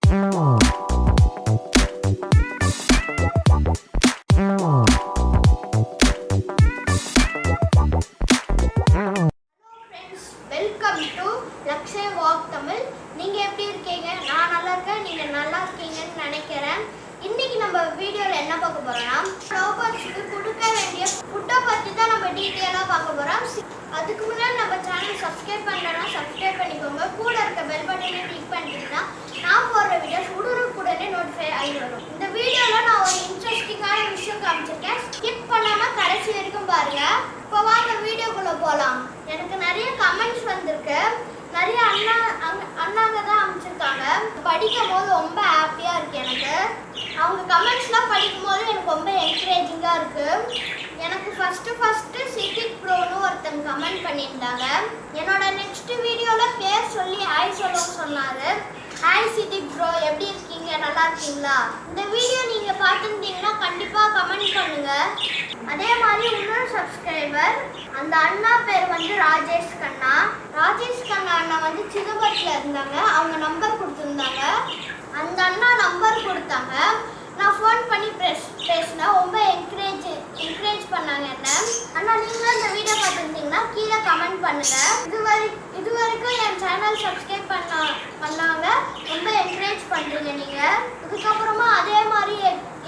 Welcome to Lakshya Vak Tamil. நீங்கள் எப்படி இருக்கீங்க? நான் நல்லா இருக்கேன். நீங்கள் நல்லா இருக்கீங்கன்னு நினைக்கிறேன். இன்னைக்கு நம்ம வீடியோவில் என்ன பார்க்க போகிறோம்னா, ரோபோட்ஸ்க்கு கொடுக்க வேண்டிய ஃபுட்டை பற்றி தான் நம்ம டீட்டெயிலாக பார்க்க போகிறோம். அதுக்கு முன்னாடி நம்ம சேனல் சப்ஸ்கிரைப் பண்ணலன்னா சப்ஸ்கிரைப் பண்ணிக்கோங்க. கூட இருக்க பெல் பட்டனை கிளிக் பண்ணிட்டீங்கன்னா நான் போடுற வீடியோஸ் உடனுக்குடனே நோட்டிஃபை ஆகி வரும். இந்த வீடியோவில் நான் ஒரு இன்ட்ரெஸ்டிங்கான விஷயம் காமிச்சிருக்கேன். ஸ்கிப் பண்ணாமல் கடைசி வரைக்கும் பாருங்கள். இப்போ வாங்க வீடியோக்குள்ளே போகலாம். எனக்கு நிறைய கமெண்ட்ஸ் வந்திருக்கு. நிறைய அண்ணாங்க தான் அமைச்சிருக்காங்க. படிக்கும் போது ரொம்ப ஹாப்பியாக இருக்குது. எனக்கு அவங்க கமெண்ட்ஸ்லாம் படிக்கும் போது எனக்கு ரொம்ப என்கரேஜிங்காக இருக்குது. எனக்கு ஃபஸ்ட்டு சிட்டிக் ப்ரோன்னு ஒருத்தங்க கமெண்ட் பண்ணியிருந்தாங்க. என்னோட நெக்ஸ்ட் வீடியோவில் பேர் சொல்லி ஹாய் சொல்லணும்னு சொன்னார். ஹாய் சிட்டிக் ப்ரோ, எப்படி இருக்கீங்க? நல்லா இருக்கீங்களா? இந்த வீடியோ நீங்கள் பார்த்துருந்தீங்கன்னா கண்டிப்பாக கமெண்ட் பண்ணுங்கள். அதே மாதிரி இன்னொரு சப்ஸ்கிரைபர், அந்த அண்ணா பேர் வந்து ராஜேஷ் கண்ணா அண்ணா வந்து சிதம்பரத்தில் இருந்தாங்க. அவங்க நம்பர் கொடுத்துருந்தாங்க. அந்த அண்ணா நம்பர் கொடுத்தாங்க. நான் ஃபோன் பண்ணி பேசினேன். ரொம்ப என்கரேஜ் பண்ணாங்க என்ன. அண்ணா நீங்களும் இந்த வீடியோ பார்த்துருந்தீங்கன்னா கீழே கமெண்ட் பண்ணுங்கள். இது வரைக்கும் என் சேனல் சப்ஸ்கிரைப் பண்ணாங்க. ரொம்ப என்கரேஜ் பண்ணுறீங்க நீங்கள். இதுக்கப்புறமா அதே மாதிரி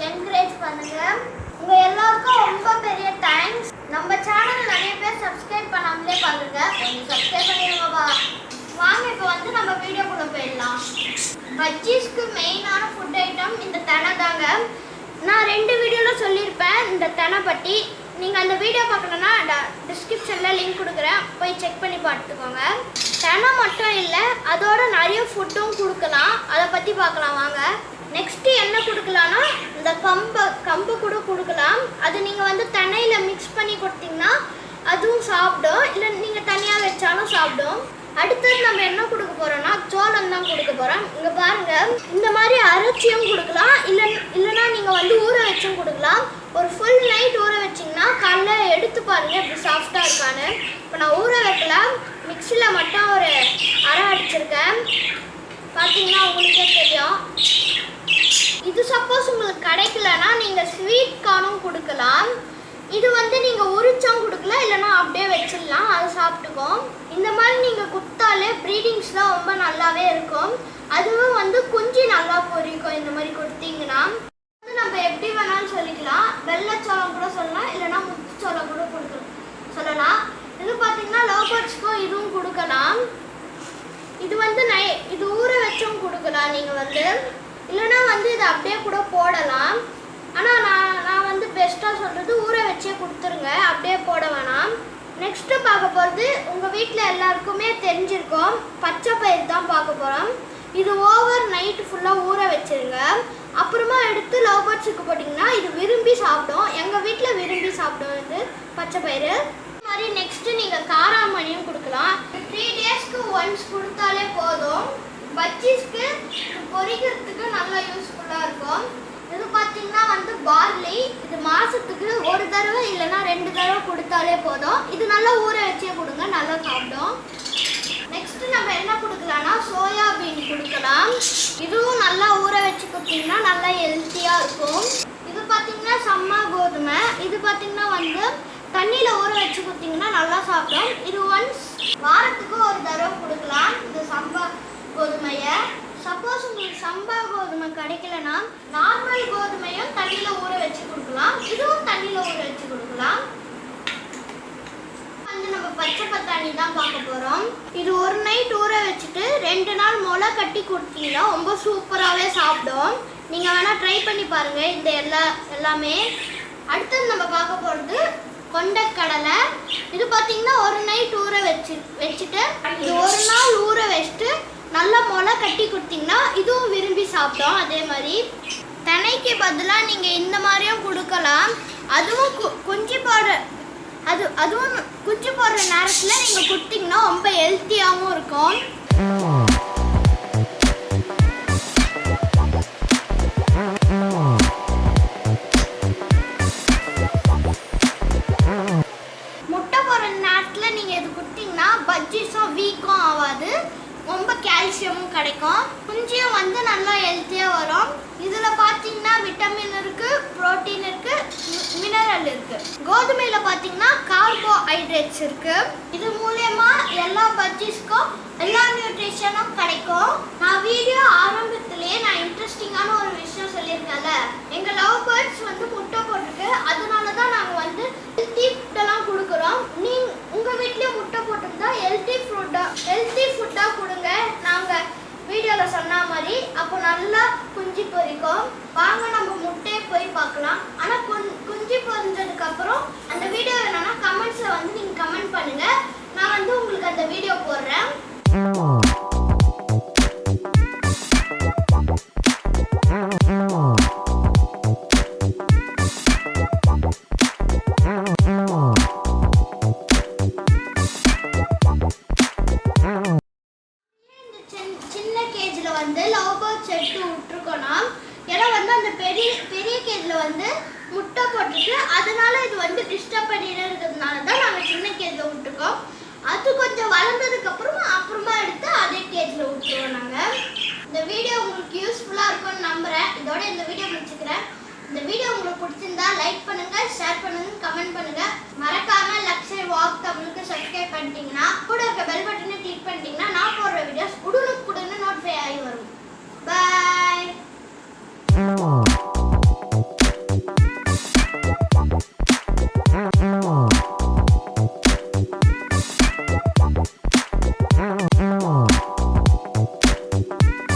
என்கரேஜ் பண்ணுங்கள். உங்கள் எல்லாருக்கும் ரொம்ப பெரிய தேங்க்ஸ். நம்ம சேனல் நிறைய பேர் சப்ஸ்கிரைப் பண்ணாமலே பாருங்க. கொஞ்சம் சப்ஸ்கிரைப் பண்ணிடுங்கப்பா. வாங்க இப்போ வந்து நம்ம வீடியோக்குள்ளே போயிடலாம். பஜ்ஜீஸ்க்கு மெயினான ஃபுட் ஐட்டம் இந்த தெனை தாங்க. நான் 2 வீடியோவில் சொல்லியிருப்பேன் இந்த தெனை பற்றி. நீங்கள் அந்த வீடியோ பார்க்கணுன்னா டிஸ்கிரிப்ஷனில் லிங்க் கொடுக்குறேன், போய் செக் பண்ணி பார்த்துக்கோங்க. தெனை மட்டும் இல்லை, அதோட நிறைய ஃபுட்டும் கொடுக்கலாம். அதை பற்றி பார்க்கலாம் வாங்க. நெக்ஸ்ட்டு என்ன கொடுக்கலான்னா, இந்த கம்பு கூட கொடுக்கலாம். அது நீங்கள் வந்து தென்னையில் மிக்ஸ் பண்ணி கொடுத்தீங்கன்னா அதுவும் சாப்பிடும், இல்லை நீங்கள் தனியாக வச்சாலும் சாப்பிடும். அடுத்தது நம்ம என்ன கொடுக்க போகிறோன்னா சோளம் தான் கொடுக்க போகிறோம். இங்கே பாருங்கள், இந்த மாதிரி அரைச்சியும் கொடுக்கலாம், இல்லைன்னா நீங்கள் வந்து ஊற வச்சும் கொடுக்கலாம். ஒரு ஃபுல் நைட் ஊற வச்சிங்கன்னா காலைல எடுத்து பாருங்கள் இப்படி சாஃப்டாக இருக்கான்னு. இப்போ நான் ஊற வைக்கலாம், மிக்சியில் மட்டும் ஒரு அரை அடிச்சிருக்கேன். பார்த்தீங்கன்னா உங்களுக்கே தெரியும். இது சப்போஸ் உங்களுக்கு கிடைக்கலன்னா நீங்கள் ஸ்வீட் கார்னும் கொடுக்கலாம். இது வந்து நீங்கள் உரிச்சும் கொடுக்கலாம், இல்லைனா அப்படியே வச்சிடலாம், அது சாப்பிட்டுக்கும். இந்த மாதிரி நீங்கள் கொடுத்தாலே ப்ரீடிங்ஸ்லாம் ரொம்ப நல்லாவே இருக்கும். அதுவும் வந்து குஞ்சு நல்லா பொரிக்கும். இந்த மாதிரி கொடுத்தீங்கன்னா நம்ம எப்படி வேணாலும் சொல்லிக்கலாம். வெள்ளைச்சோளம் கூட சொல்லலாம், இல்லைனா முத்துச்சோளம் கூட சொல்லலாம். இது பார்த்தீங்கன்னா லோபர்ட்ஸ்க்கும் இதுவும் கொடுக்கலாம். இது வந்து இது ஊற வச்சும் கொடுக்கலாம் நீங்கள் வந்து, இல்லைனா வந்து இதை அப்படியே கூட போடலாம். ஆனால் நான் வந்து பெஸ்ட்டாக சொல்கிறது ஊற வச்சே கொடுத்துருங்க, அப்படியே போட வேணாம். நெக்ஸ்ட்டு பார்க்க போகிறது உங்கள் வீட்டில் எல்லாருக்குமே தெரிஞ்சிருக்கோம், பச்சை பயிர் தான் பார்க்க போகிறோம். இது ஓவர் நைட்டு ஃபுல்லாக ஊற வச்சுருங்க. அப்புறமா எடுத்து லவ் பேர்ட்ஸுக்கு போட்டிங்கன்னா இது விரும்பி சாப்பிடும். எங்கள் வீட்டில் விரும்பி சாப்பிடும் இது பச்சை பயிர். மாதிரி நெக்ஸ்ட்டு நீங்கள் காராமணியும் கொடுக்கலாம். 3 டேஸ்க்கு ஒன்ஸ் கொடுத்தாலே போதும். பஜ்ஜீஸ்க்கு பொரிக்கிறதுக்கு நல்லா யூஸ்ஃபுல்லாக இருக்கும். இது பார்த்தீங்கன்னா வந்து பார்லி. இது மாதத்துக்கு 1 தடவை இல்லைன்னா 2 தடவை கொடுத்தாலே போதும். இது நல்லா ஊற வச்சே கொடுங்க, நல்லா சாப்பிடும். நெக்ஸ்ட்டு நம்ம என்ன கொடுக்கலாம்னா சோயாபீன் கொடுக்கலாம். இதுவும் நல்லா ஊற வச்சு கொடுத்தீங்கன்னா நல்லா ஹெல்த்தியாக இருக்கும். இது பார்த்தீங்கன்னா சம்மா கோதுமை. இது பார்த்தீங்கன்னா வந்து தண்ணியில் ஊற வச்சு கொடுத்தீங்கன்னா நல்லா சாப்பிடும். இது ஒன்ஸ் வாரத்துக்கு 1 தடவை கொடுக்கலாம் இது சம்பா கோதுமையை. சப்போஸ் உங்களுக்கு சம்பா கோதுமை கிடைக்கலன்னா நார்மல் கோதுமையும் தண்ணியில் ஊற வச்சு கொடுக்கலாம். இதுவும் தண்ணியில் ஊற வச்சு கொடுக்கலாம். வந்து நம்ம பச்சை பட்டாணி தான் பார்க்க போகிறோம். இது ஒரு நைட் ஊற வச்சுட்டு 2 நாள் முளை கட்டி கொடுத்தீங்கன்னா ரொம்ப சூப்பராகவே சாப்பிடும். நீங்கள் வேணால் ட்ரை பண்ணி பாருங்கள் இந்த எல்லாமே. அடுத்தது நம்ம பார்க்க போகிறது கொண்டக்கடலை. இது பார்த்தீங்கன்னா ஒரு நைட் ஊற வச்சுட்டு இது 1 நாள் ஊற வச்சுட்டு நல்லா முளை கட்டி கொடுத்தீங்கன்னா இதுவும் விரும்பி சாப்பிடும். அதே மாதிரி தெனைக்கு பதிலாக நீங்கள் இந்த மாதிரியும் கொடுக்கலாம். அதுவும் குஞ்சு போடுற நேரத்தில் நீங்கள் கொடுத்தீங்கன்னா ரொம்ப ஹெல்த்தியாகவும் இருக்கும். முட்டை போடுற நேரத்தில் நீங்கள் இது கொடுத்தீங்கன்னா பஜ்ஜீஸும் வீக்கும் ஆகாது, ரொம்ப கால்சியமும் கிடைக்கும். குஞ்சியும் வந்து நல்லா இருக்கு. கோதுமையில பாத்தீங்கன்னா கார்போஹைட்ரேட்ஸ் இருக்கு. இது மூலமா எல்லா பஜ்ஜீஸ்க்கும் எல்லா நியூட்ரிஷனும் கிடைக்கும். நான் வீடியோ ஆரம்பத்திலேயே நான் இன்ட்ரெஸ்டிங்கான ஒரு விஷயம் சொல்லியிருக்கேன்ல, எங்க லவ் பேர்ட்ஸ் வந்து முட்டை போட்டுருக்கு. அதனால தான் நாங்கள் வந்து ஹெல்த்தி ஃபுட்டெல்லாம் கொடுக்குறோம். உங்க வீட்லயே முட்டை போட்டிருந்தா ஹெல்த்தி ஃபுட்டாக கொடுங்க. நாங்கள் வீடியோவில் சொன்ன மாதிரி அப்போ நல்லா குஞ்சு பொரிக்கும். வாங்க நம்ம முட்டையை போய் பார்க்கலாம். ஆனால் குஞ்சு பொரிஞ்சதுக்கு அப்புறம் அந்த வீடியோ வேணும்னா கமெண்ட்ஸில் வந்து நீங்கள் கமெண்ட் பண்ணுங்க. நான் வந்து உங்களுக்கு அந்த வீடியோ போடுறேன். வந்து லவ் பேர்ட்ஸ் எடுத்து விட்டுருக்கோம்னா, ஏன்னா வந்து அந்த பெரிய கேஜில் வந்து முட்டை போட்டுட்டு அதனால இது வந்து டிஸ்டர்ப் பண்ணிடுறதுனால தான் நாங்கள் சின்ன கேஜில் விட்டுருக்கோம். அது கொஞ்சம் வளர்ந்ததுக்கு அப்புறமா எடுத்து அதே கேஜில் விட்டுருவோம் நாங்கள். இந்த வீடியோ உங்களுக்கு யூஸ்ஃபுல்லாக இருக்கும்னு நம்புகிறேன். இதோட இந்த வீடியோ முடிச்சுக்கிறேன். இந்த வீடியோ உங்களுக்கு பிடிச்சிருந்தா லைக் பண்ணுங்க, ஷேர் பண்ணுங்க, கமெண்ட் பண்ணுங்க. மறக்காம லக்ஸை வாக் தமிழுக்கு சப்ஸ்கிரைப் பண்ணிட்டீங்கன்னா கூட இருக்க பெல் பட்டனை கிளிக் பண்ணிட்டீங்கன்னா நான் போடுற வீடியோஸ் உடனுக்குடன் நோட்டிஃபை ஆகி வரும். Bye.